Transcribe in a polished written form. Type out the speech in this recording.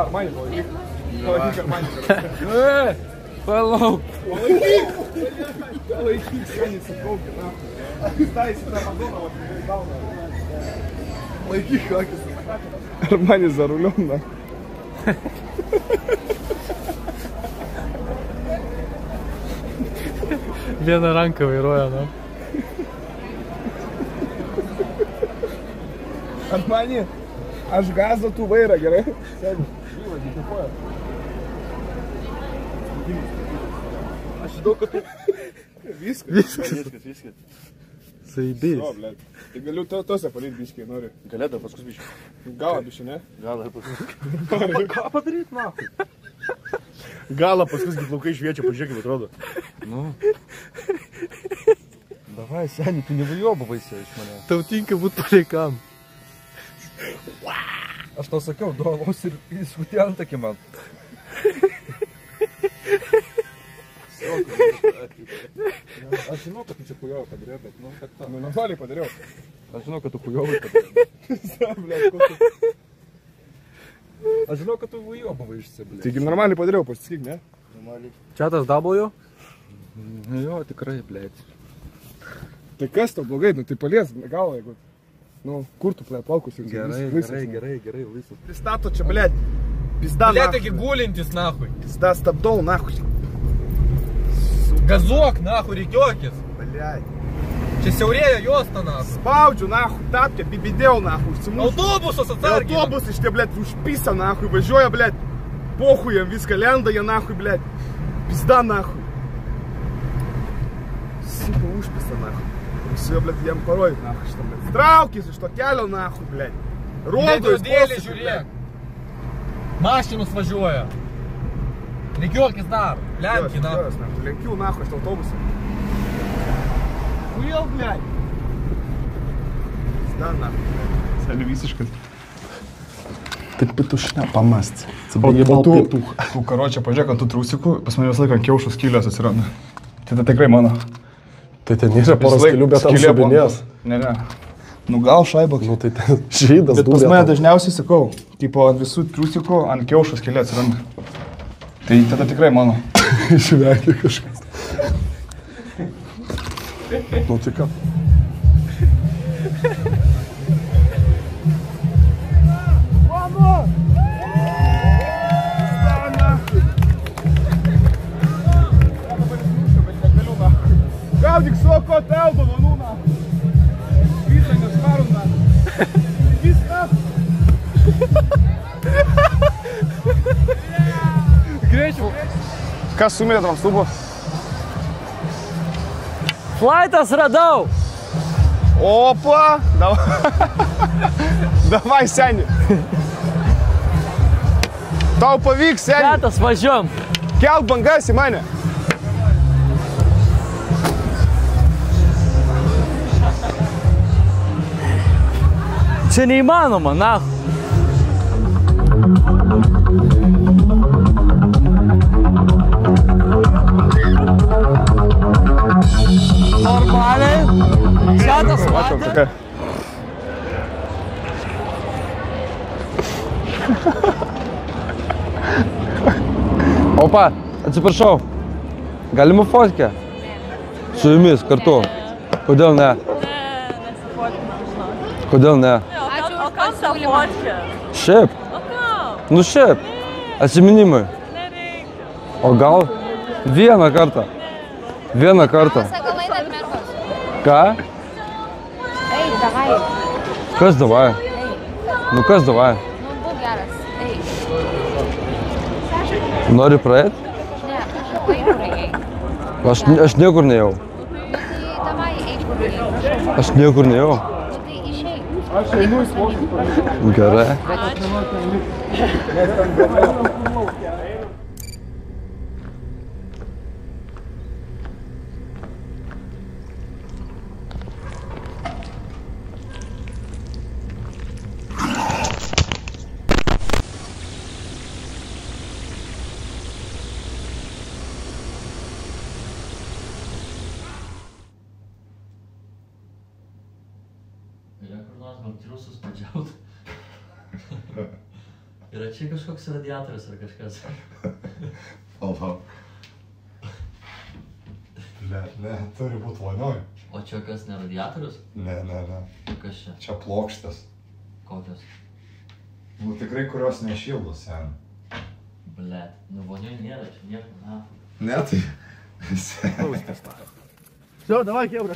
Armani palaikyk. Palaikyk Armani. Palauk. Palaikyk, seniai sukaukė, na. Staisi tą Madoną, gauna. Palaikyk, akis. Armani za ruliom, na. Vieną ranką vairuoja, na. Armani, aš gazą tu vairą, gerai? Sėdžiu. Žyva, dėkoju. Aš žinau, kad tu... Viskas. Saibys. O, blėt. Tai galiu tose palyt biškiai, nori. Galėdavo paskus biškiai. Galą biškiai, ne? Galą paskus. Ką padaryt, na? Galą paskus plaukai šviečia, pažiūrėk, kaip atrodo. Nu. Davai, seniai, tu nevajobaisi iš mane. Tau tinka būt pareikam. Aš tau sakiau, duolos ir įskutė antakį man. Aš žinau, kad tu čia kujovai padariau, bet nu, kad ta... Nu, normaliai padariau. Aš žinau, kad tu kujovai padariau. Aš žinau, kad tu vajobavai išsiblė. Taigi normaliai padariau, pasisakyk, ne? Normaliai. Čia tas W? Jo, tikrai, blėt. Tai kas tau blogai, nu tai palies galą, jeigu... Nu, kur tu plaukus jau? Gerai, laisvas. Pristato čia, blėt. Pizda, Blėt, nahui. taigi gulintis, nahui. Pizda, stabdau, nahui. Gazuok, nahui, reikiokis. Blėt. Čia siaurėja juosta, nahui. Spaudžiu, nahui, tapkė, bibidėjau, nahui, užsimušiu. Autobusas atsargiai. Autobus iš tie, blėt, užpisa, nahui, važiuoja, blėt. Pohui jam viską lenda, jie, nahui, blėt. Pizda, nahui. Sipa užpisa, nahui. Su jo, blėt, jam parodyt, nahui, šitą, blėt. Traukis iš to kelio, nahui, blėt. Rodo, jis Dėlį, žiūrėk. Mašinos važiuoja. Reikiokis dar. Lenki, nahui. Lenkiu, nahui, šitą autobusą. Kujel, blėt. Pizda, nahui. Seniai visiškas. Ты петушня помасть. Tu, karočią, pažiūrėk, ant tų trūsikų, pas mane visą laiką ant kiaušų skylės atsiranda. Tai tikrai mano. Tai ten nėra poros skylių, bet tam šubinės. Ne. Nu gal šaibok. Nu tai ten žydas. Bet pas mane dažniausiai sakau, tipo ant visų trūsikų ant kiaušų skylė atsiranda. Tai tada tikrai mano. Išvekė kažkas. Nu tai ką? Gaudyk soko teldo, manų, na. Visą nešvarų, na. Visą. Greičiau. Kas sumirė tramstubu? Flaitas radau. Opa. Davai, seni. Tau pavyks, seni. Ketas, važiuom. Kelk bangas į mane. Čia neįmanoma, nahui. Normaliai. Ketas, matė. Opa, atsiprašau, galima fotkę? Su jumis kartu. Kodėl ne? Kodėl ne? O kas tą fotkę? Šiaip. O kam? Nu šiaip. Atsiminimai. Nereikia. O gal vieną kartą? Vieną kartą. Ką? Ei, davai. Kas davai? Nu kas davai? Nu, būk geras. Ei. Nori praeit? Ne, kažkaip kur ėjai. Aš niekur nejau. Tai davai, eik kur ėjai, prašau. Aš niekur nejau. Nu, tai išeik. Aš einu į svočius. Gerai. Gal kur nors man triusus padžiaut? Yra čia kažkoks radiatorius ar kažkas. Oho. Ne, turi būti vonioj. O čia kas, ne radiatorius? Ne. Kas čia? Čia plokštės. Kokios? Nu tikrai kurios nešildo, sen. Blet, nu vonioj nėra, čia nieko, na. Ne, tai... Все, давай, Кевра.